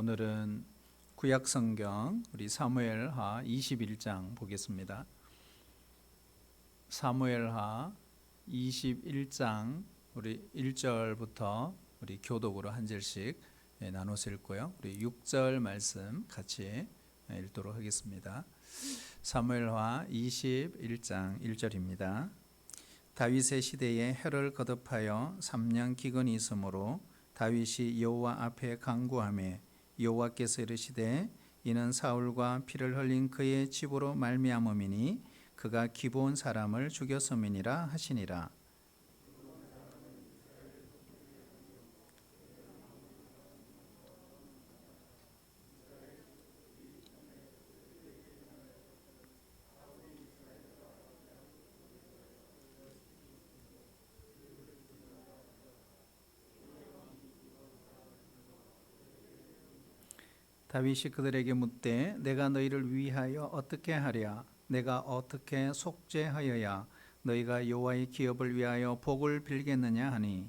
오늘은 구약성경 우리 사무엘하 21장 보겠습니다. 사무엘하 21장 우리 1절부터 우리 교독으로 한 절씩 나눠서 읽고요. 우리 6절 말씀 같이 읽도록 하겠습니다. 사무엘하 21장 1절입니다. 다윗의 시대에 해를 거듭하여 3년 기근이 있으므로 다윗이 여호와 앞에 간구하매 여호와께서 이르시되 이는 사울과 피를 흘린 그의 집으로 말미암음이니 그가 기브온 사람을 죽였음이니라 하시니라. 다윗이 그들에게 묻되 내가 너희를 위하여 어떻게 하랴? 내가 어떻게 속죄하여야 너희가 여호와의 기업을 위하여 복을 빌겠느냐 하니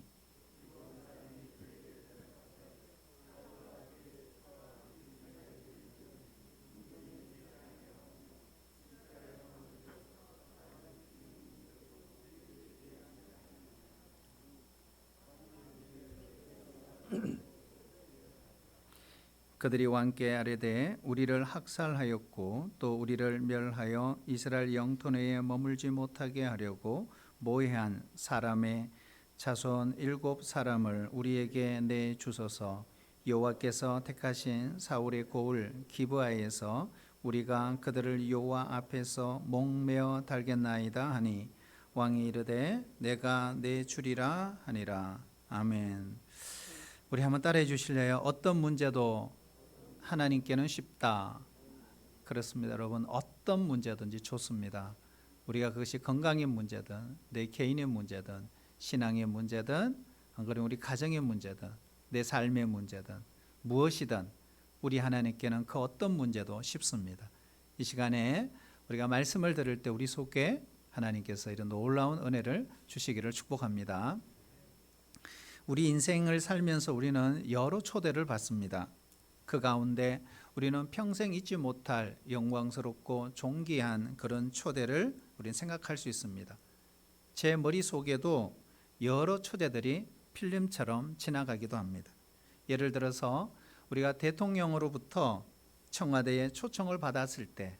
그들이 왕께 아뢰되 우리를 학살하였고 또 우리를 멸하여 이스라엘 영토 내에 머물지 못하게 하려고 모해한 사람의 자손 7사람을 우리에게 내주소서. 여호와께서 택하신 사울의 고을 기브아에서 우리가 그들을 여호와 앞에서 목매어 달겠나이다 하니 왕이 이르되 내가 내주리라 하니라. 아멘. 우리 한번 따라해 주실래요? 어떤 문제도 하나님께는 쉽다. 그렇습니다, 여러분. 어떤 문제든지 좋습니다. 우리가 그것이 건강의 문제든 내 개인의 문제든 신앙의 문제든 안 그러면 우리 가정의 문제든 내 삶의 문제든 무엇이든 우리 하나님께는 그 어떤 문제도 쉽습니다. 이 시간에 우리가 말씀을 들을 때 우리 속에 하나님께서 이런 놀라운 은혜를 주시기를 축복합니다. 우리 인생을 살면서 우리는 여러 초대를 받습니다. 그 가운데 우리는 평생 잊지 못할 영광스럽고 존귀한 그런 초대를 우리는 생각할 수 있습니다. 제 머릿속에도 여러 초대들이 필름처럼 지나가기도 합니다. 예를 들어서 우리가 대통령으로부터 청와대에 초청을 받았을 때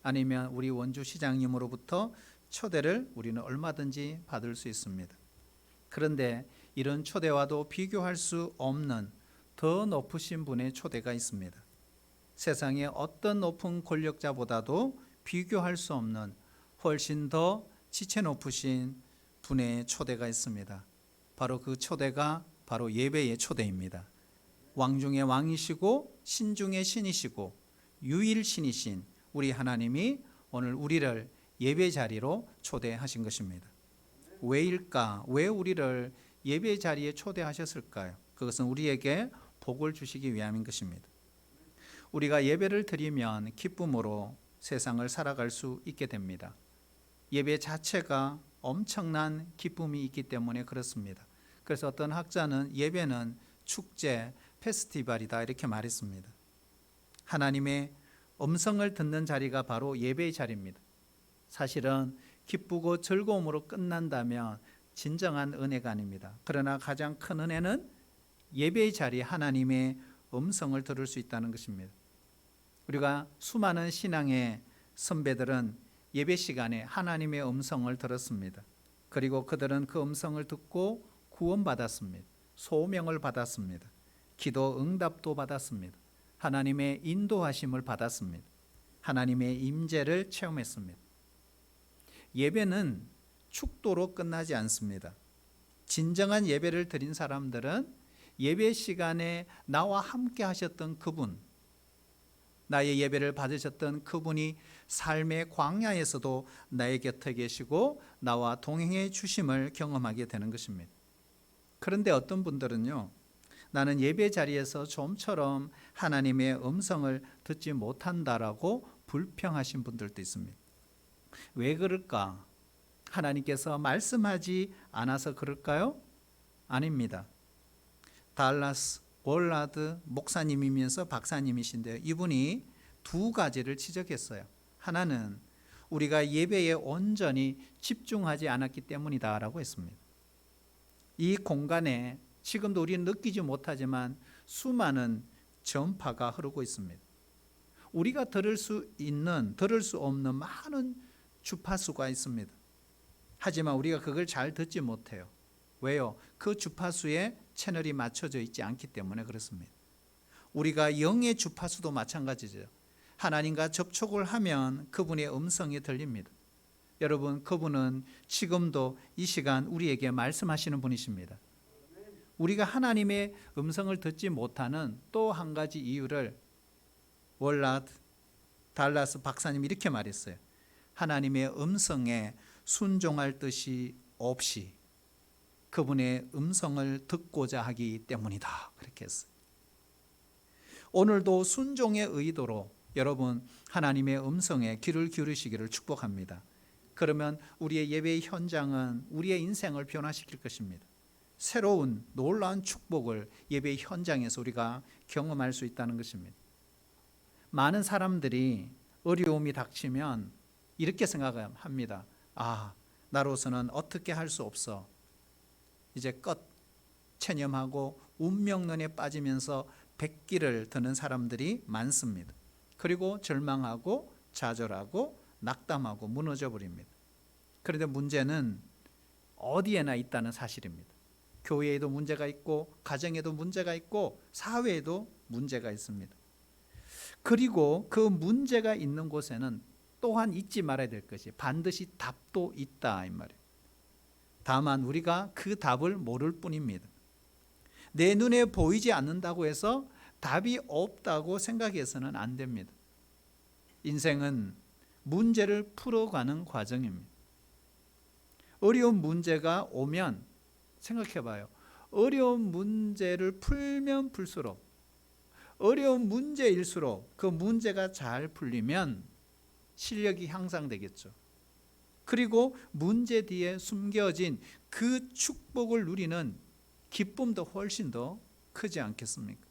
아니면 우리 원주시장님으로부터 초대를 우리는 얼마든지 받을 수 있습니다. 그런데 이런 초대와도 비교할 수 없는 더 높으신 분의 초대가 있습니다. 세상의 어떤 높은 권력자보다도 비교할 수 없는 훨씬 더 지체 높으신 분의 초대가 있습니다. 바로 그 초대가 바로 예배의 초대입니다. 왕 중의 왕이시고 신 중의 신이시고 유일신이신 우리 하나님이 오늘 우리를 예배 자리로 초대하신 것입니다. 왜일까? 왜 우리를 예배 자리에 초대하셨을까요? 그것은 우리에게 복을 주시기 위함인 것입니다. 우리가 예배를 드리면 기쁨으로 세상을 살아갈 수 있게 됩니다. 예배 자체가 엄청난 기쁨이 있기 때문에 그렇습니다. 그래서 어떤 학자는 예배는 축제, 페스티벌이다 이렇게 말했습니다. 하나님의 음성을 듣는 자리가 바로 예배의 자리입니다. 사실은 기쁘고 즐거움으로 끝난다면 진정한 은혜가 아닙니다. 그러나 가장 큰 은혜는 예배의 자리에 하나님의 음성을 들을 수 있다는 것입니다. 우리가 수많은 신앙의 선배들은 예배 시간에 하나님의 음성을 들었습니다. 그리고 그들은 그 음성을 듣고 구원받았습니다. 소명을 받았습니다. 기도 응답도 받았습니다. 하나님의 인도하심을 받았습니다. 하나님의 임재를 체험했습니다. 예배는 축도로 끝나지 않습니다. 진정한 예배를 드린 사람들은 예배 시간에 나와 함께 하셨던 그분, 나의 예배를 받으셨던 그분이 삶의 광야에서도 나의 곁에 계시고 나와 동행해 주심을 경험하게 되는 것입니다. 그런데 어떤 분들은요, 나는 예배 자리에서 좀처럼 하나님의 음성을 듣지 못한다라고 불평하신 분들도 있습니다. 왜 그럴까? 하나님께서 말씀하지 않아서 그럴까요? 아닙니다. 달라스 월라드 목사님이면서 박사님이신데요. 이분이 두 가지를 지적했어요. 하나는 우리가 예배에 온전히 집중하지 않았기 때문이다라고 했습니다. 이 공간에 지금도 우리는 느끼지 못하지만 수많은 전파가 흐르고 있습니다. 우리가 들을 수 있는, 들을 수 없는 많은 주파수가 있습니다. 하지만 우리가 그걸 잘 듣지 못해요. 왜요? 그 주파수에 채널이 맞춰져 있지 않기 때문에 그렇습니다. 우리가 영의 주파수도 마찬가지죠. 하나님과 접촉을 하면 그분의 음성이 들립니다. 여러분, 그분은 지금도 이 시간 우리에게 말씀하시는 분이십니다. 우리가 하나님의 음성을 듣지 못하는 또 한 가지 이유를 월라드 달라스 박사님이 이렇게 말했어요. 하나님의 음성에 순종할 뜻이 없이 그분의 음성을 듣고자 하기 때문이다. 그렇게 했어요. 오늘도 순종의 의도로 여러분 하나님의 음성에 귀를 기울이시기를 축복합니다. 그러면 우리의 예배의 현장은 우리의 인생을 변화시킬 것입니다. 새로운 놀라운 축복을 예배의 현장에서 우리가 경험할 수 있다는 것입니다. 많은 사람들이 어려움이 닥치면 이렇게 생각합니다. 나로서는 어떻게 할 수 없어. 이제 끝. 체념하고 운명론에 빠지면서 백기를 드는 사람들이 많습니다. 그리고 절망하고 좌절하고 낙담하고 무너져 버립니다. 그런데 문제는 어디에나 있다는 사실입니다. 교회에도 문제가 있고 가정에도 문제가 있고 사회에도 문제가 있습니다. 그리고 그 문제가 있는 곳에는 또한 잊지 말아야 될 것이 반드시 답도 있다 이 말이에요. 다만 우리가 그 답을 모를 뿐입니다. 내 눈에 보이지 않는다고 해서 답이 없다고 생각해서는 안 됩니다. 인생은 문제를 풀어가는 과정입니다. 어려운 문제가 오면 생각해 봐요. 어려운 문제를 풀면 풀수록 어려운 문제일수록 그 문제가 잘 풀리면 실력이 향상되겠죠. 그리고 문제 뒤에 숨겨진 그 축복을 누리는 기쁨도 훨씬 더 크지 않겠습니까?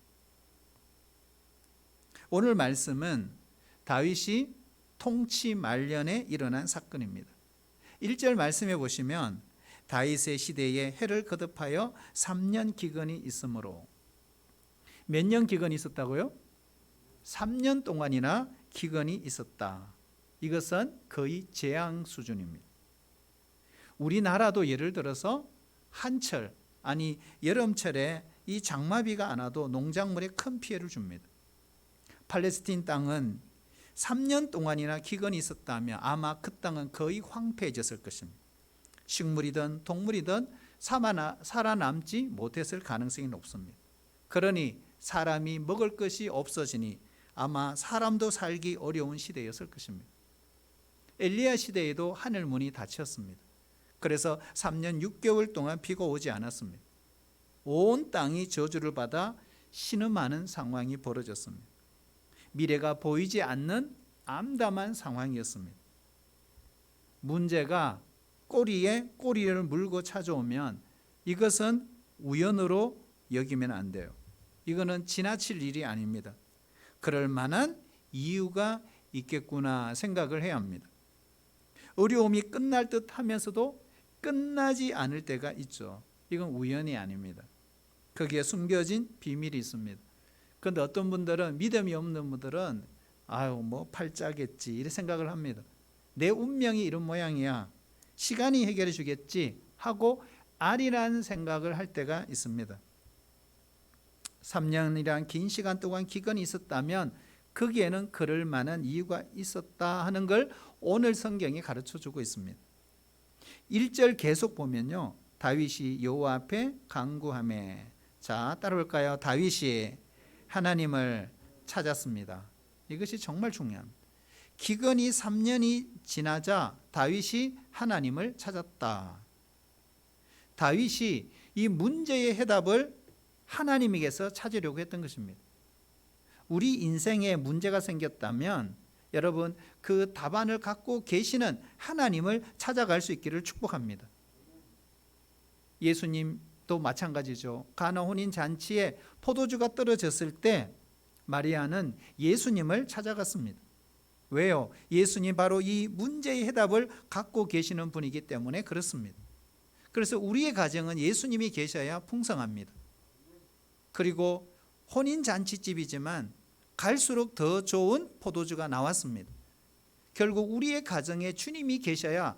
오늘 말씀은 다윗이 통치 말년에 일어난 사건입니다. 1절 말씀해 보시면 다윗의 시대에 해를 거듭하여 3년 기근이 있으므로 몇 년 기근이 있었다고요? 3년 동안이나 기근이 있었다. 이것은 거의 재앙 수준입니다. 우리나라도 예를 들어서 한철 아니 여름철에 이 장마비가 안 와도 농작물에 큰 피해를 줍니다. 팔레스틴 땅은 3년 동안이나 기근이 있었다면 아마 그 땅은 거의 황폐해졌을 것입니다. 식물이든 동물이든 살아남지 못했을 가능성이 높습니다. 그러니 사람이 먹을 것이 없어지니 아마 사람도 살기 어려운 시대였을 것입니다. 엘리야 시대에도 하늘 문이 닫혔습니다. 그래서 3년 6개월 동안 비가 오지 않았습니다. 온 땅이 저주를 받아 신음하는 상황이 벌어졌습니다. 미래가 보이지 않는 암담한 상황이었습니다. 문제가 꼬리에 꼬리를 물고 찾아오면 이것은 우연으로 여기면 안 돼요. 이거는 지나칠 일이 아닙니다. 그럴 만한 이유가 있겠구나 생각을 해야 합니다. 어려움이 끝날 듯 하면서도 끝나지 않을 때가 있죠. 이건 우연이 아닙니다. 거기에 숨겨진 비밀이 있습니다. 그런데 어떤 분들은 믿음이 없는 분들은 팔자겠지 이렇게 생각을 합니다. 내 운명이 이런 모양이야. 시간이 해결해 주겠지 하고 아리란 생각을 할 때가 있습니다. 3년이란 긴 시간 동안 기근이 있었다면 거기에는 그럴 만한 이유가 있었다 하는 걸 오늘 성경이 가르쳐 주고 있습니다. 1절 계속 보면요. 다윗이 여호와 앞에 간구하매. 자, 따라올까요? 다윗이 하나님을 찾았습니다. 이것이 정말 중요합니다. 기근이 3년이 지나자 다윗이 하나님을 찾았다. 다윗이 이 문제의 해답을 하나님에게서 찾으려고 했던 것입니다. 우리 인생에 문제가 생겼다면 여러분 그 답안을 갖고 계시는 하나님을 찾아갈 수 있기를 축복합니다. 예수님 또 마찬가지죠. 가나 혼인 잔치에 포도주가 떨어졌을 때 마리아는 예수님을 찾아갔습니다. 왜요? 예수님 바로 이 문제의 해답을 갖고 계시는 분이기 때문에 그렇습니다. 그래서 우리의 가정은 예수님이 계셔야 풍성합니다. 그리고 혼인 잔치집이지만 갈수록 더 좋은 포도주가 나왔습니다. 결국 우리의 가정에 주님이 계셔야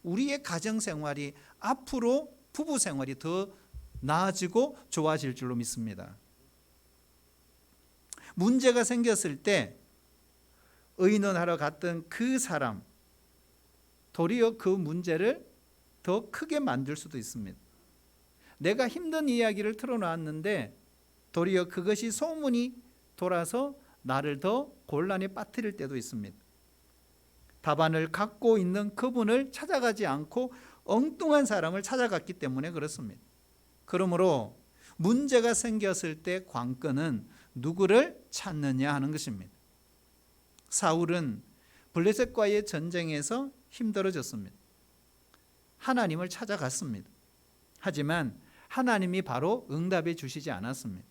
우리의 가정 생활이 앞으로 부부 생활이 더 나아지고 좋아질 줄로 믿습니다. 문제가 생겼을 때 의논하러 갔던 그 사람, 도리어 그 문제를 더 크게 만들 수도 있습니다. 내가 힘든 이야기를 틀어놨는데 도리어 그것이 소문이 돌아서 나를 더 곤란에 빠뜨릴 때도 있습니다. 답안을 갖고 있는 그분을 찾아가지 않고 엉뚱한 사람을 찾아갔기 때문에 그렇습니다. 그러므로 문제가 생겼을 때 관건은 누구를 찾느냐 하는 것입니다. 사울은 블레셋과의 전쟁에서 힘들어졌습니다. 하나님을 찾아갔습니다. 하지만 하나님이 바로 응답해 주시지 않았습니다.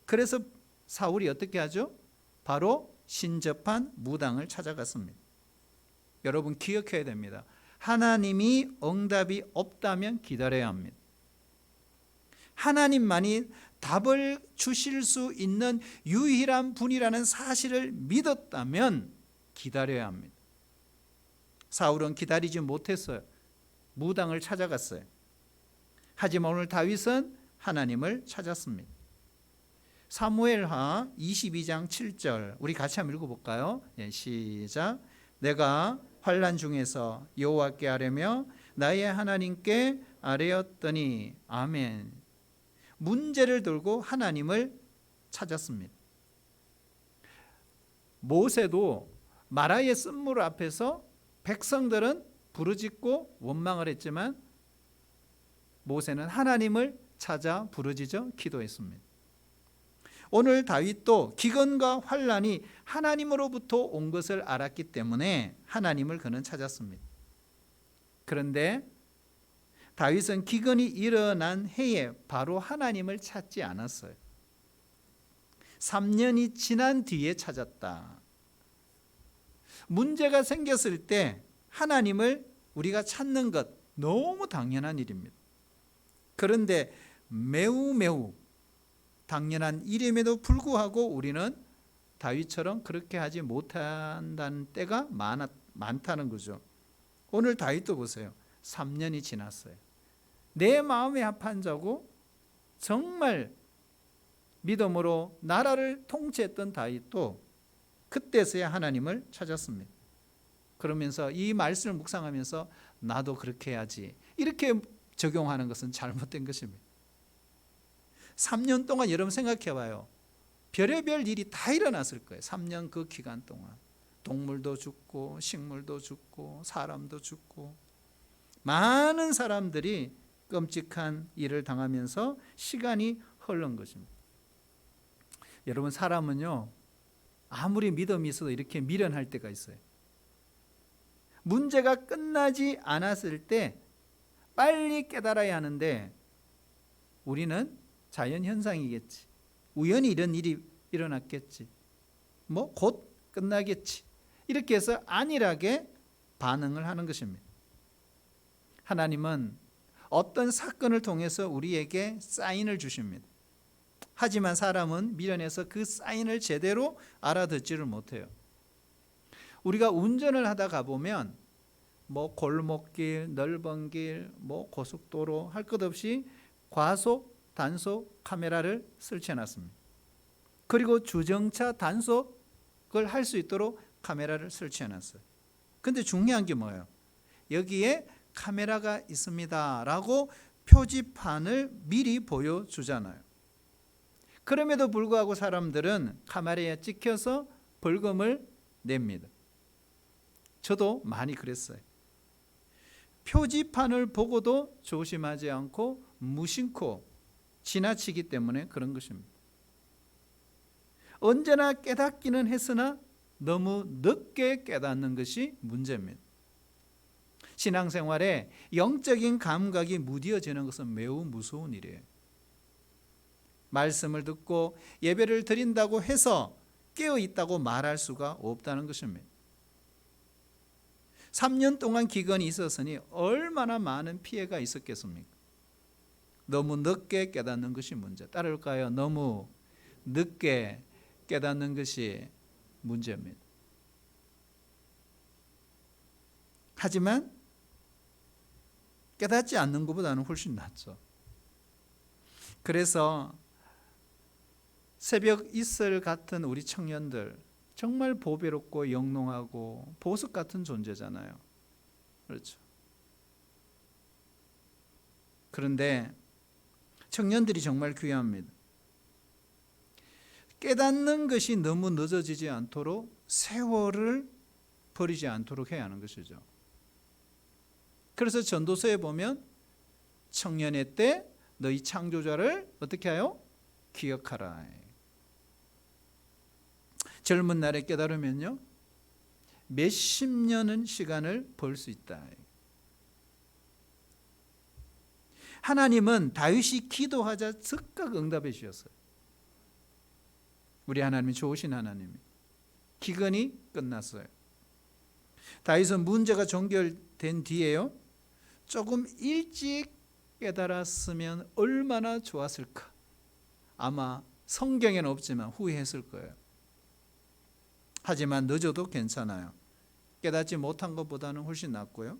그래서 사울이 어떻게 하죠? 바로 신접한 무당을 찾아갔습니다. 여러분 기억해야 됩니다. 하나님이 응답이 없다면 기다려야 합니다. 하나님만이 답을 주실 수 있는 유일한 분이라는 사실을 믿었다면 기다려야 합니다. 사울은 기다리지 못했어요. 무당을 찾아갔어요. 하지만 오늘 다윗은 하나님을 찾았습니다. 사무엘하 22장 7절 우리 같이 한번 읽어볼까요? 시작. 내가 환난 중에서 여호와께 아뢰며 나의 하나님께 아뢰었더니 아멘. 문제를 들고 하나님을 찾았습니다. 모세도 마라의 쓴물 앞에서 백성들은 부르짖고 원망을 했지만 모세는 하나님을 찾아 부르짖어 기도했습니다. 오늘 다윗도 기근과 환난이 하나님으로부터 온 것을 알았기 때문에 하나님을 그는 찾았습니다. 그런데 다윗은 기근이 일어난 해에 바로 하나님을 찾지 않았어요. 3년이 지난 뒤에 찾았다. 문제가 생겼을 때 하나님을 우리가 찾는 것 너무 당연한 일입니다. 그런데 매우 당연한 일임에도 불구하고 우리는 다윗처럼 그렇게 하지 못한다는 때가 많다는 거죠. 오늘 다윗도 보세요. 3년이 지났어요. 내 마음에 합한 자고 정말 믿음으로 나라를 통치했던 다윗도 그때서야 하나님을 찾았습니다. 그러면서 이 말씀을 묵상하면서 나도 그렇게 해야지 이렇게 적용하는 것은 잘못된 것입니다. 3년 동안 여러분 생각해 봐요. 별의별 일이 다 일어났을 거예요. 3년 그 기간 동안 동물도 죽고 식물도 죽고 사람도 죽고 많은 사람들이 끔찍한 일을 당하면서 시간이 흐른 것입니다. 여러분 사람은요 아무리 믿음이 있어도 이렇게 미련할 때가 있어요. 문제가 끝나지 않았을 때 빨리 깨달아야 하는데 우리는 자연현상이겠지. 우연히 이런 일이 일어났겠지. 뭐 곧 끝나겠지. 이렇게 해서 안일하게 반응을 하는 것입니다. 하나님은 어떤 사건을 통해서 우리에게 사인을 주십니다. 하지만 사람은 미련해서 그 사인을 제대로 알아듣지를 못해요. 우리가 운전을 하다 가보면 뭐 골목길, 넓은 길, 뭐 고속도로 할 것 없이 과속, 단속 카메라를 설치해놨습니다. 그리고 주정차 단속을 할 수 있도록 카메라를 설치해놨어요. 근데 중요한 게 뭐예요? 여기에 카메라가 있습니다 라고 표지판을 미리 보여주잖아요. 그럼에도 불구하고 사람들은 카메라에 찍혀서 벌금을 냅니다. 저도 많이 그랬어요. 표지판을 보고도 조심하지 않고 무심코 지나치기 때문에 그런 것입니다. 언제나 깨닫기는 했으나 너무 늦게 깨닫는 것이 문제입니다. 신앙생활에 영적인 감각이 무뎌지는 것은 매우 무서운 일이에요. 말씀을 듣고 예배를 드린다고 해서 깨어 있다고 말할 수가 없다는 것입니다. 3년 동안 기근이 있었으니 얼마나 많은 피해가 있었겠습니까? 너무 늦게 깨닫는 것이 문제. 따를까요? 너무 늦게 깨닫는 것이 문제입니다. 하지만 깨닫지 않는 것보다는 훨씬 낫죠. 그래서 새벽 이슬 같은 우리 청년들 정말 보배롭고 영롱하고 보석 같은 존재잖아요. 그렇죠. 그런데 청년들이 정말 귀합니다. 깨닫는 것이 너무 늦어지지 않도록 세월을 버리지 않도록 해야 하는 것이죠. 그래서 전도서에 보면 청년의 때 너희 창조자를 어떻게 하여? 기억하라. 젊은 날에 깨달으면요 몇십 년은 시간을 벌 수 있다. 하나님은 다윗이 기도하자 즉각 응답해 주셨어요. 우리 하나님이 좋으신 하나님이. 기근이 끝났어요. 다윗은 문제가 종결된 뒤에요 조금 일찍 깨달았으면 얼마나 좋았을까. 아마 성경에는 없지만 후회했을 거예요. 하지만 늦어도 괜찮아요. 깨닫지 못한 것보다는 훨씬 낫고요.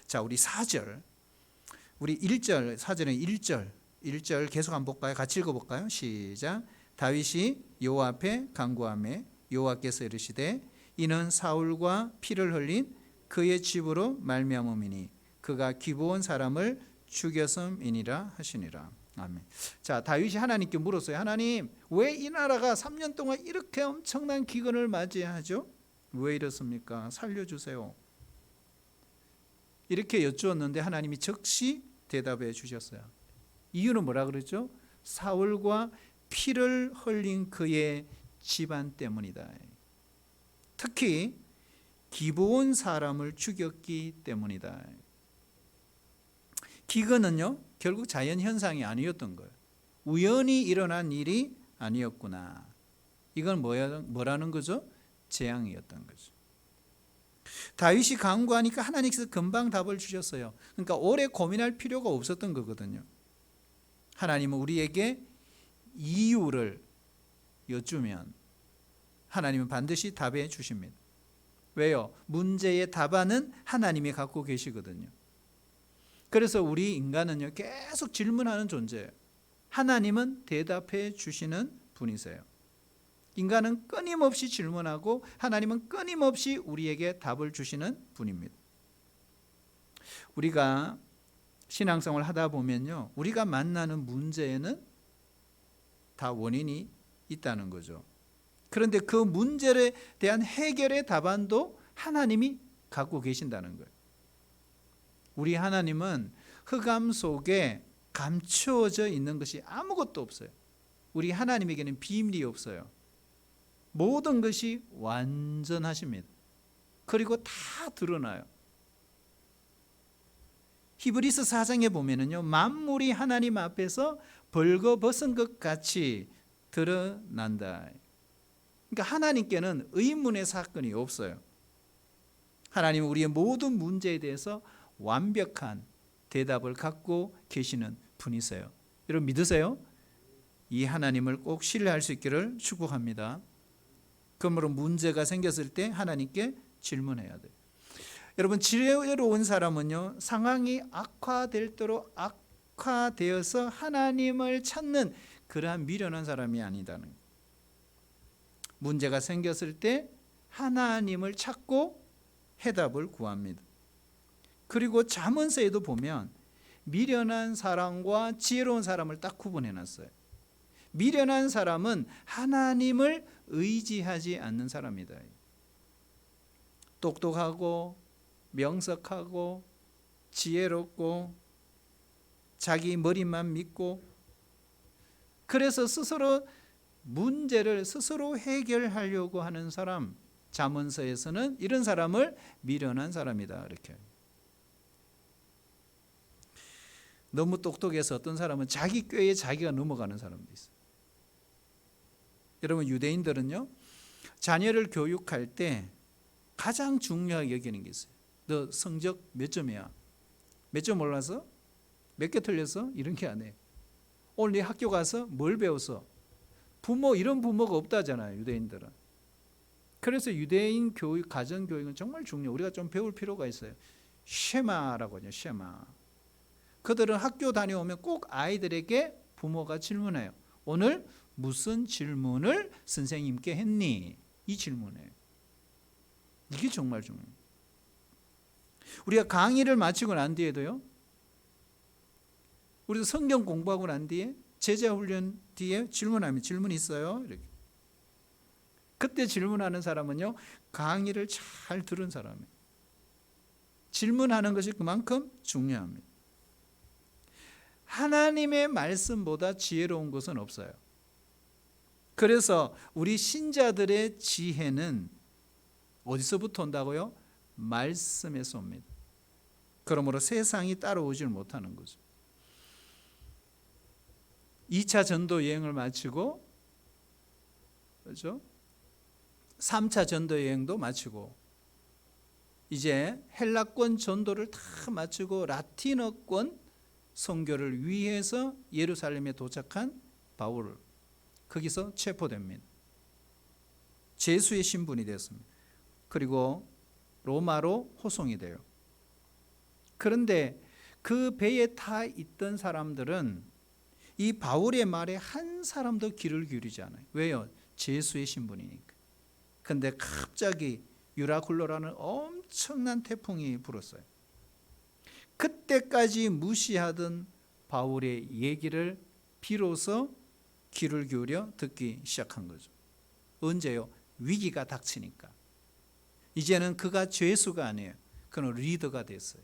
자, 우리 4절, 우리 1절, 4절은 1절 계속 한번 볼까요? 같이 읽어볼까요? 시작. 다윗이 여호와 앞에 간구하매 여호와께서 이르시되 이는 사울과 피를 흘린 그의 집으로 말미암음이니 그가 기브온 사람을 죽였음이니라 하시니라. 아멘. 자, 다윗이 하나님께 물었어요. 하나님, 왜 이 나라가 3년 동안 이렇게 엄청난 기근을 맞이하죠? 왜 이렇습니까? 살려주세요. 이렇게 여쭈었는데 하나님이 즉시 대답해 주셨어요. 이유는 뭐라 그랬죠? 사울과 피를 흘린 그의 집안 때문이다. 특히 기브온 사람을 죽였기 때문이다. 기근은요 결국 자연현상이 아니었던 거예요. 우연히 일어난 일이 아니었구나. 이건 뭐라는 거죠? 재앙이었던 거죠. 다윗이 간구하니까 하나님께서 금방 답을 주셨어요. 그러니까 오래 고민할 필요가 없었던 거거든요. 하나님은 우리에게 이유를 여쭈면 하나님은 반드시 답해 주십니다. 왜요? 문제의 답안은 하나님이 갖고 계시거든요. 그래서 우리 인간은요 계속 질문하는 존재예요. 하나님은 대답해 주시는 분이세요. 인간은 끊임없이 질문하고 하나님은 끊임없이 우리에게 답을 주시는 분입니다. 우리가 신앙생활 하다 보면요 우리가 만나는 문제에는 다 원인이 있다는 거죠. 그런데 그 문제에 대한 해결의 답안도 하나님이 갖고 계신다는 거예요. 우리 하나님은 흑암 속에 감추어져 있는 것이 아무것도 없어요. 우리 하나님에게는 비밀이 없어요. 모든 것이 완전하십니다. 그리고 다 드러나요. 히브리서 4장에 보면은요 만물이 하나님 앞에서 벌거벗은 것 같이 드러난다. 그러니까 하나님께는 의문의 사건이 없어요. 하나님은 우리의 모든 문제에 대해서 완벽한 대답을 갖고 계시는 분이세요. 여러분 믿으세요? 이 하나님을 꼭 신뢰할 수 있기를 축복합니다. 그러므로 문제가 생겼을 때 하나님께 질문해야 돼요. 여러분 지혜로운 사람은요 상황이 악화될도록 악화되어서 하나님을 찾는 그러한 미련한 사람이 아니다는 거예요. 문제가 생겼을 때 하나님을 찾고 해답을 구합니다. 그리고 잠언서에도 보면 미련한 사람과 지혜로운 사람을 딱 구분해놨어요. 미련한 사람은 하나님을 의지하지 않는 사람이다. 똑똑하고 명석하고 지혜롭고 자기 머리만 믿고 그래서 스스로 문제를 스스로 해결하려고 하는 사람, 잠언서에서는 이런 사람을 미련한 사람이다 이렇게. 너무 똑똑해서 어떤 사람은 자기 꾀에 자기가 넘어가는 사람도 있어요. 여러분, 유대인들은요, 자녀를 교육할 때 가장 중요하게 여기는 게 있어요. 너 성적 몇 점이야? 몇 점 올라서? 몇 개 틀렸어? 이런 게 안 해요. 오늘 네 학교 가서 뭘 배웠어? 부모, 이런 부모가 없다잖아요, 유대인들은. 그래서 유대인 교육, 가정 교육은 정말 중요해요. 우리가 좀 배울 필요가 있어요. 쉐마라고 하죠, 쉐마. 그들은 학교 다녀오면 꼭 아이들에게 부모가 질문해요. 오늘 무슨 질문을 선생님께 했니? 이 질문이에요. 이게 정말 중요해요. 우리가 강의를 마치고 난 뒤에도요, 우리도 성경 공부하고 난 뒤에 제자 훈련 뒤에 질문하면 질문 있어요? 이렇게. 그때 질문하는 사람은요, 강의를 잘 들은 사람이에요. 질문하는 것이 그만큼 중요합니다. 하나님의 말씀보다 지혜로운 것은 없어요. 그래서 우리 신자들의 지혜는 어디서부터 온다고요? 말씀에서 옵니다. 그러므로 세상이 따라오질 못하는 거죠. 2차 전도 여행을 마치고, 그렇죠? 3차 전도 여행도 마치고, 이제 헬라권 전도를 다 마치고 라틴어권 선교를 위해서 예루살렘에 도착한 바울, 거기서 체포됩니다. 제수의 신분이 됐습니다. 그리고 로마로 호송이 돼요. 그런데 그 배에 타 있던 사람들은 이 바울의 말에 한 사람도 귀를 기울이지 않아요. 왜요? 제수의 신분이니까. 근데 갑자기 유라굴로라는 엄청난 태풍이 불었어요. 그때까지 무시하던 바울의 얘기를 비로소 귀를 기울여 듣기 시작한 거죠. 언제요? 위기가 닥치니까. 이제는 그가 죄수가 아니에요. 그는 리더가 됐어요.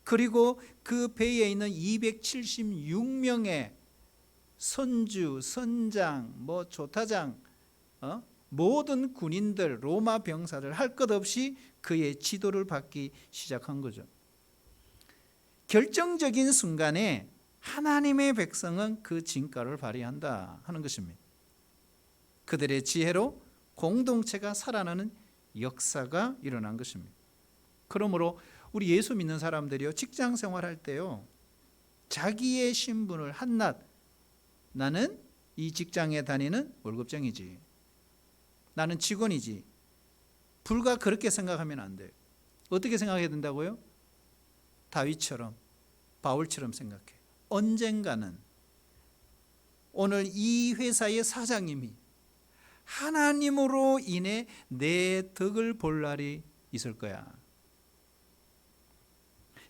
그리고 그 배에 있는 276명의 선주, 선장, 조타장, 모든 군인들, 로마 병사들 할 것 없이 그의 지도를 받기 시작한 거죠. 결정적인 순간에 하나님의 백성은 그 진가를 발휘한다 하는 것입니다. 그들의 지혜로 공동체가 살아나는 역사가 일어난 것입니다. 그러므로 우리 예수 믿는 사람들이요, 직장 생활할 때요, 자기의 신분을 한낱, 나는 이 직장에 다니는 월급쟁이지, 나는 직원이지, 불과 그렇게 생각하면 안 돼요. 어떻게 생각해야 된다고요? 다윗처럼, 바울처럼 생각해. 언젠가는 오늘 이 회사의 사장님이 하나님으로 인해 내 덕을 볼 날이 있을 거야.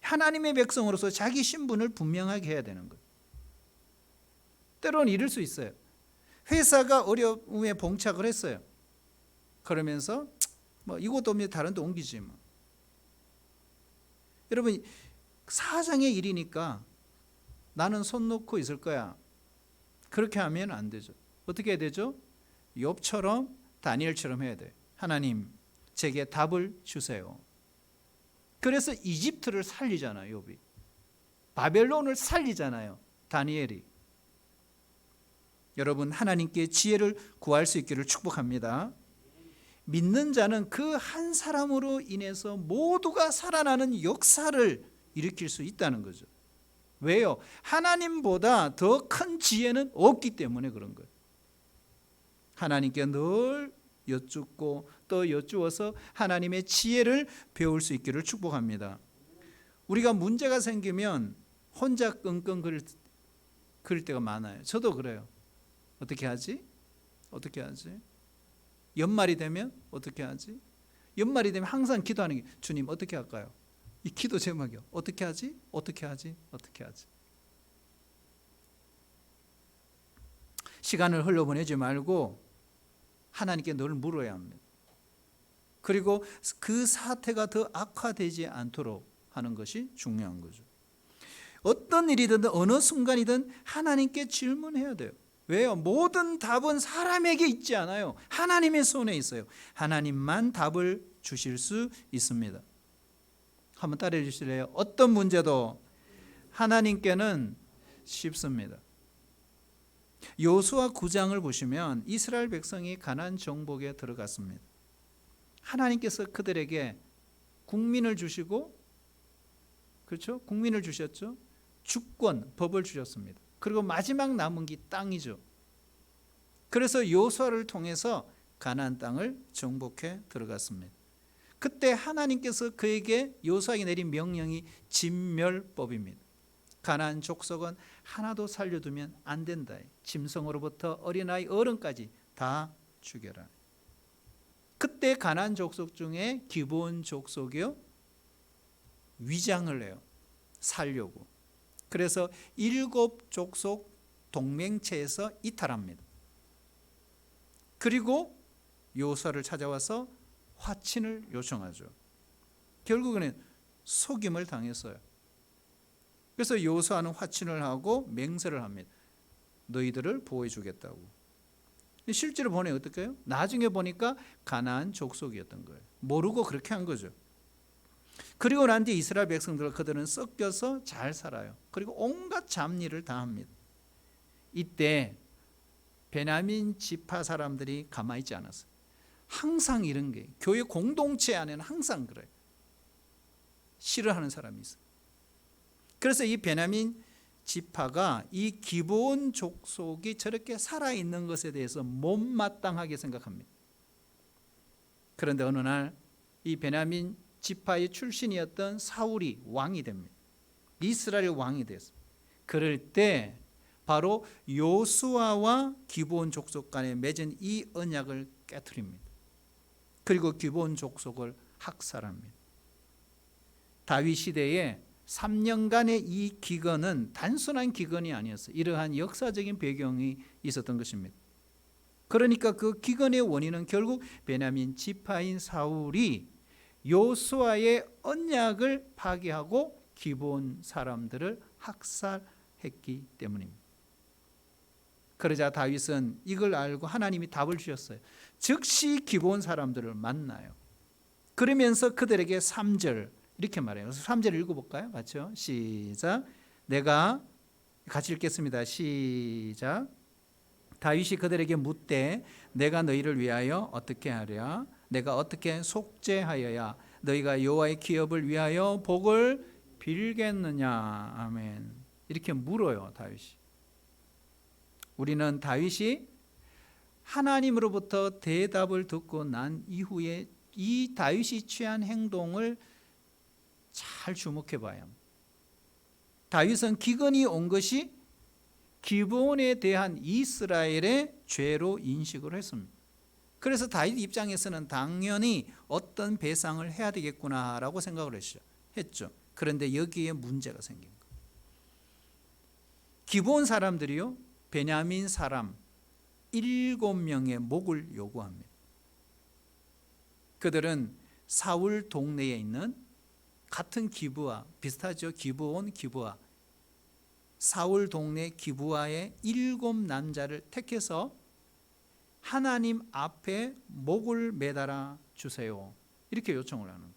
하나님의 백성으로서 자기 신분을 분명하게 해야 되는 거예요. 때로는 이럴 수 있어요. 회사가 어려움에 봉착을 했어요. 그러면서 이것도 없니 다른 데 옮기지 뭐. 여러분, 사장의 일이니까 나는 손 놓고 있을 거야. 그렇게 하면 안 되죠. 어떻게 해야 되죠? 욥처럼, 다니엘처럼 해야 돼. 하나님, 제게 답을 주세요. 그래서 이집트를 살리잖아요, 욥이. 바벨론을 살리잖아요, 다니엘이. 여러분, 하나님께 지혜를 구할 수 있기를 축복합니다. 믿는 자는 그 한 사람으로 인해서 모두가 살아나는 역사를 일으킬 수 있다는 거죠. 왜요? 하나님보다 더 큰 지혜는 없기 때문에 그런 거예요. 하나님께 늘 여쭙고 또 여쭈어서 하나님의 지혜를 배울 수 있기를 축복합니다. 우리가 문제가 생기면 혼자 끙끙 그럴 때가 많아요. 저도 그래요. 어떻게 하지? 어떻게 하지? 연말이 되면 어떻게 하지? 연말이 되면 항상 기도하는 게, 주님 어떻게 할까요? 이 기도 제목이요. 어떻게 하지? 어떻게 하지? 어떻게 하지? 시간을 흘려보내지 말고 하나님께 늘 물어야 합니다. 그리고 그 사태가 더 악화되지 않도록 하는 것이 중요한 거죠. 어떤 일이든 어느 순간이든 하나님께 질문해야 돼요. 왜요? 모든 답은 사람에게 있지 않아요. 하나님의 손에 있어요. 하나님만 답을 주실 수 있습니다. 한번 따라해 주실래요? 어떤 문제도 하나님께는 쉽습니다. 여호수아 9장을 보시면 이스라엘 백성이 가나안 정복에 들어갔습니다. 하나님께서 그들에게 국민을 주시고, 그렇죠? 국민을 주셨죠. 주권, 법을 주셨습니다. 그리고 마지막 남은 게 땅이죠. 그래서 여호수아를 통해서 가나안 땅을 정복해 들어갔습니다. 그때 하나님께서 그에게 여호수아에게 내린 명령이 진멸법입니다. 가나안 족속은 하나도 살려두면 안 된다. 짐승으로부터 어린아이 어른까지 다 죽여라. 그때 가나안 족속 중에 기브온 족속이요, 위장을 해요. 살려고. 그래서 7족속 동맹체에서 이탈합니다. 그리고 여호수아를 찾아와서 화친을 요청하죠. 결국에는 속임을 당했어요. 그래서 여호수아는 화친을 하고 맹세를 합니다. 너희들을 보호해 주겠다고. 실제로 보니 어떨까요? 나중에 보니까 가나안 족속이었던 거예요. 모르고 그렇게 한 거죠. 그리고 난 뒤에 이스라엘 백성들, 그들은 섞여서 잘 살아요. 그리고 온갖 잡일을 다 합니다. 이때 베냐민 지파 사람들이 가만히 있지 않았어요. 항상 이런 게 교회 공동체 안에는 항상 그래요. 싫어하는 사람이 있어요. 그래서 이 베냐민 지파가 이 기브온 족속이 저렇게 살아있는 것에 대해서 못마땅하게 생각합니다. 그런데 어느 날 이 베냐민 지파의 출신이었던 사울이 왕이 됩니다. 이스라엘 왕이 됐어요. 그럴 때 바로 여호수아와 기브온 족속 간에 맺은 이 언약을 깨트립니다. 그리고 기브온 족속을 학살합니다. 다윗 시대에 3년간의 이 기근은 단순한 기근이 아니었어요. 이러한 역사적인 배경이 있었던 것입니다. 그러니까 그 기근의 원인은 결국 베냐민 지파인 사울이 여호수아의 언약을 파괴하고 기브온 사람들을 학살했기 때문입니다. 그러자 다윗은 이걸 알고 하나님이 답을 주셨어요. 즉시 기브온 사람들을 만나요. 그러면서 그들에게 3절 이렇게 말해요. 그래서 3절 읽어볼까요? 맞죠? 시작. 내가 같이 읽겠습니다. 시작. 다윗이 그들에게 묻되 내가 너희를 위하여 어떻게 하랴? 내가 어떻게 속죄하여야 너희가 여호와의 기업을 위하여 복을 빌겠느냐? 아멘. 이렇게 물어요, 다윗이. 우리는 다윗이 하나님으로부터 대답을 듣고 난 이후에 이 다윗이 취한 행동을 잘 주목해 봐야 합니다. 다윗은 기근이 온 것이 기브온에 대한 이스라엘의 죄로 인식을 했습니다. 그래서 다윗 입장에서는 당연히 어떤 배상을 해야 되겠구나라고 생각을 했죠. 그런데 여기에 문제가 생긴 거예요. 기브온 사람들이요, 베냐민 사람 7명의 목을 요구합니다. 그들은 사울 동네에 있는 같은 기브아, 비슷하죠. 기브온, 기브아. 사울 동네 기브아의 7남자를 택해서 하나님 앞에 목을 매달아 주세요. 이렇게 요청을 하는 거예요.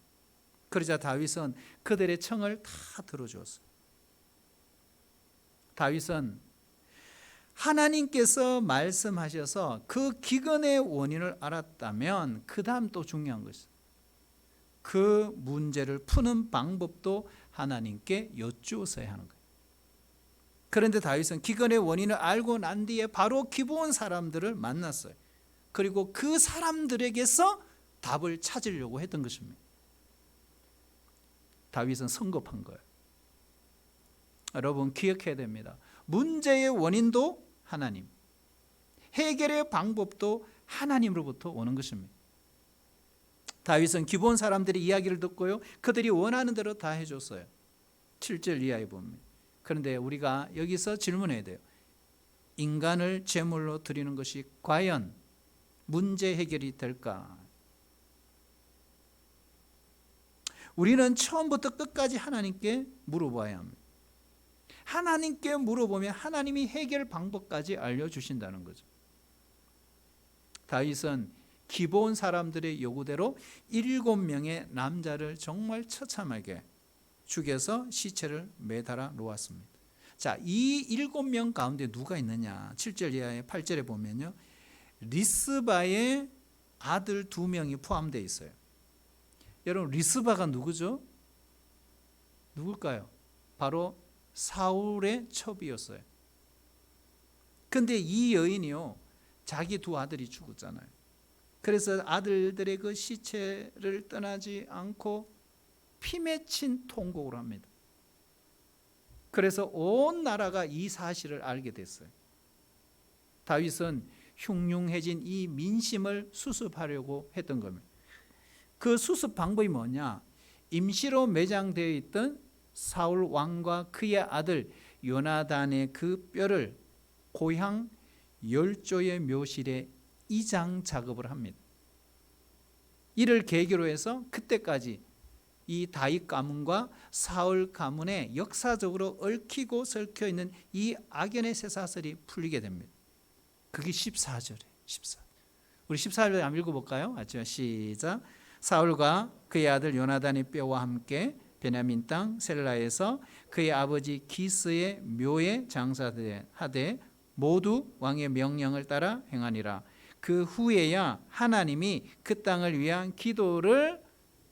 그러자 다윗은 그들의 청을 다 들어주었어요. 다윗은 하나님께서 말씀하셔서 그 기근의 원인을 알았다면 그 다음 또 중요한 것이죠. 그 문제를 푸는 방법도 하나님께 여쭈었어야 하는 거예요. 그런데 다윗은 기근의 원인을 알고 난 뒤에 바로 기브온 사람들을 만났어요. 그리고 그 사람들에게서 답을 찾으려고 했던 것입니다. 다윗은 성급한 거예요. 여러분 기억해야 됩니다. 문제의 원인도 하나님, 해결의 방법도 하나님으로부터 오는 것입니다. 다윗은 기브온 사람들의 이야기를 듣고요, 그들이 원하는 대로 다 해줬어요. 7절 이하에 보면. 그런데 우리가 여기서 질문해야 돼요. 인간을 제물로 드리는 것이 과연 문제 해결이 될까? 우리는 처음부터 끝까지 하나님께 물어봐야 합니다. 하나님께 물어보면 하나님이 해결 방법까지 알려주신다는 거죠. 다윗은 기브온 사람들의 요구대로 7명의 남자를 정말 처참하게 죽여서 시체를 매달아 놓았습니다. 자, 이 7명 가운데 누가 있느냐? 7절 이하의 8절에 보면요, 리스바의 아들 2명이 포함되어 있어요. 여러분, 리스바가 누구죠? 누굴까요? 바로 사울의 첩이었어요. 근데 이 여인이요, 자기 2 아들이 죽었잖아요. 그래서 아들들의 그 시체를 떠나지 않고 피 맺힌 통곡을 합니다. 그래서 온 나라가 이 사실을 알게 됐어요. 다윗은 흉흉해진 이 민심을 수습하려고 했던 겁니다. 그 수습 방법이 뭐냐? 임시로 매장되어 있던 사울 왕과 그의 아들 요나단의 그 뼈를 고향 열조의 묘실에 이장 작업을 합니다. 이를 계기로 해서 그때까지 이 다윗 가문과 사울 가문에 역사적으로 얽히고 설켜 있는 이 악연의 쇠사슬이 풀리게 됩니다. 그게 14절이에요. 14. 우리 14절 한번 읽어볼까요? 같이 시작. 사울과 그의 아들 요나단의 뼈와 함께 베냐민 땅 셀라에서 그의 아버지 기스의 묘에 장사하되 모두 왕의 명령을 따라 행하니라. 그 후에야 하나님이 그 땅을 위한 기도를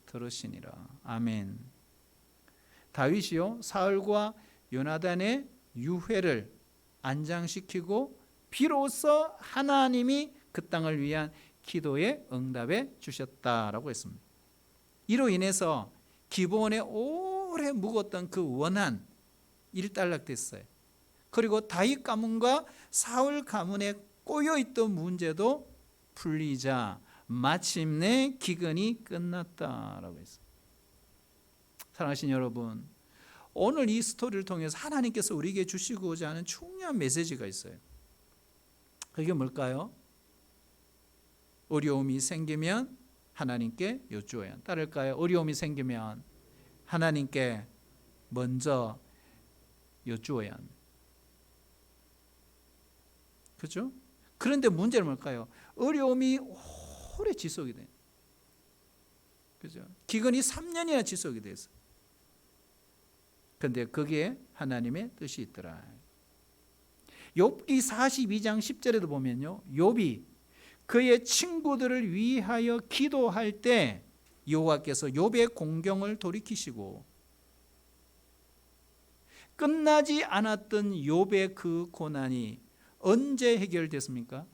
들으시니라. 아멘. 다윗이요, 사울과 요나단의 유회를 안장시키고 비로소 하나님이 그 땅을 위한 기도에 응답해 주셨다라고 했습니다. 이로 인해서 기브온에 오래 묵었던 그 원한 일단락됐어요. 그리고 다윗 가문과 사울 가문에 꼬여있던 문제도 풀리자 마침내 기근이 끝났다라고 했어요. 사랑하신 여러분, 오늘 이 스토리를 통해서 하나님께서 우리에게 주시고자 하는 중요한 메시지가 있어요. 그게 뭘까요? 어려움이 생기면 하나님께 여쭈어야 한다. 따를까요? 어려움이 생기면 하나님께 먼저 여쭈어야 합니다. 그렇죠? 그런데 문제는 뭘까요? 어려움이 오래 지속이 돼요. 그죠? 기근이 3년이나 지속이 됐어요. 그런데 거기에 하나님의 뜻이 있더라. 욥기 42장 10절에도 보면요, 욥이 그의 친구들을 위하여 기도할 때 여호와께서 욥의 공경을 돌이키시고 끝나지 않았던 욥의 그 고난이 언제 해결됐습니까?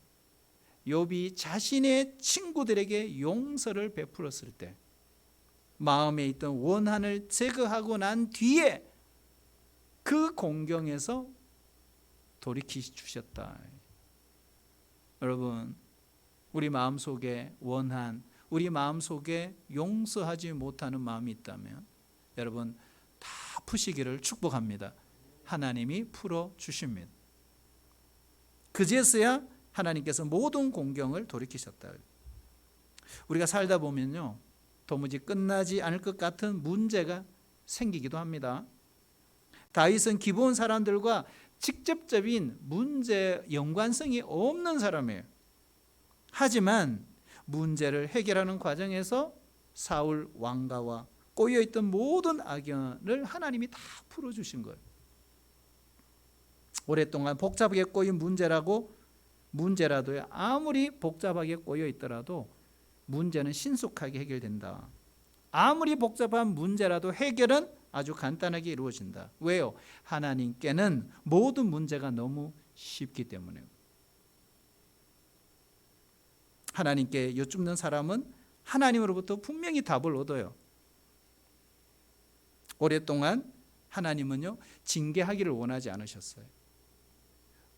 욥이 자신의 친구들에게 용서를 베풀었을 때, 마음에 있던 원한을 제거하고 난 뒤에 그 공경에서 돌이켜 주셨다. 여러분, 우리 마음속에 원한, 우리 마음속에 용서하지 못하는 마음이 있다면 여러분 다 푸시기를 축복합니다. 하나님이 풀어주십니다. 그제서야 하나님께서 모든 공경을 돌이키셨다. 우리가 살다 보면요, 도무지 끝나지 않을 것 같은 문제가 생기기도 합니다. 다윗은 기브온 사람들과 직접적인 문제 연관성이 없는 사람이에요. 하지만 문제를 해결하는 과정에서 사울 왕가와 꼬여있던 모든 악연을 하나님이 다 풀어주신 거예요. 오랫동안 복잡하게 꼬인 문제라도요, 아무리 복잡하게 꼬여 있더라도 문제는 신속하게 해결된다. 아무리 복잡한 문제라도 해결은 아주 간단하게 이루어진다. 왜요? 하나님께는 모든 문제가 너무 쉽기 때문에요. 하나님께 여쭙는 사람은 하나님으로부터 분명히 답을 얻어요. 오랫동안 하나님은요, 징계하기를 원하지 않으셨어요.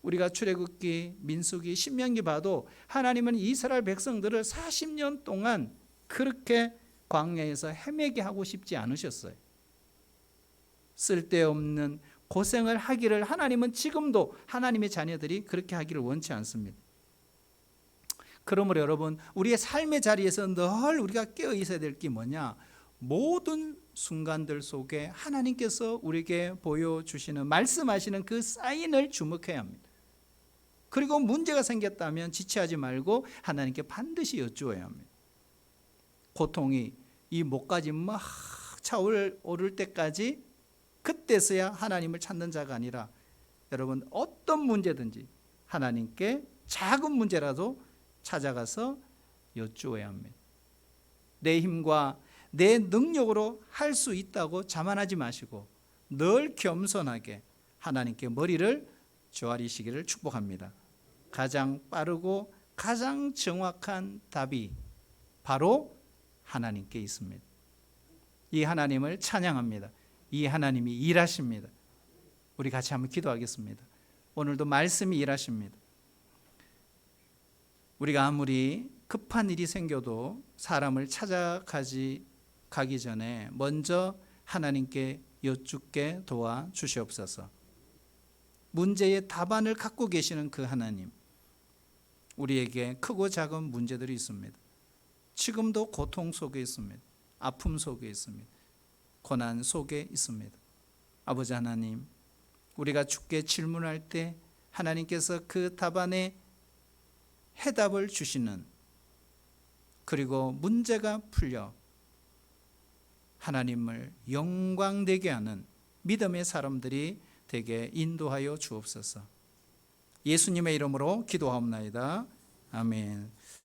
우리가 출애굽기, 민수기, 신명기 봐도 하나님은 이스라엘 백성들을 40년 동안 그렇게 광야에서 헤매게 하고 싶지 않으셨어요. 쓸데없는 고생을 하기를 하나님은 지금도 하나님의 자녀들이 그렇게 하기를 원치 않습니다. 그러므로 여러분, 우리의 삶의 자리에서 늘 우리가 깨어 있어야 될 게 뭐냐? 모든 순간들 속에 하나님께서 우리에게 보여주시는, 말씀하시는 그 사인을 주목해야 합니다. 그리고 문제가 생겼다면 지체하지 말고 하나님께 반드시 여쭈어야 합니다. 고통이 이 목까지 막 차오를 때까지 그때서야 하나님을 찾는 자가 아니라 여러분 어떤 문제든지 하나님께 작은 문제라도 찾아가서 여쭈어야 합니다. 내 힘과 내 능력으로 할 수 있다고 자만하지 마시고 늘 겸손하게 하나님께 머리를 조아리시기를 축복합니다. 가장 빠르고 가장 정확한 답이 바로 하나님께 있습니다. 이 하나님을 찬양합니다. 이 하나님이 일하십니다. 우리 같이 한번 기도하겠습니다. 오늘도 말씀이 일하십니다. 우리가 아무리 급한 일이 생겨도 사람을 가기 전에 먼저 하나님께 여쭙게 도와주시옵소서. 문제의 답안을 갖고 계시는 그 하나님, 우리에게 크고 작은 문제들이 있습니다. 지금도 고통 속에 있습니다. 아픔 속에 있습니다. 고난 속에 있습니다. 아버지 하나님, 우리가 주께 질문할 때 하나님께서 그 답안에 해답을 주시는, 그리고 문제가 풀려 하나님을 영광되게 하는 믿음의 사람들이 되게 인도하여 주옵소서. 예수님의 이름으로 기도하옵나이다. 아멘.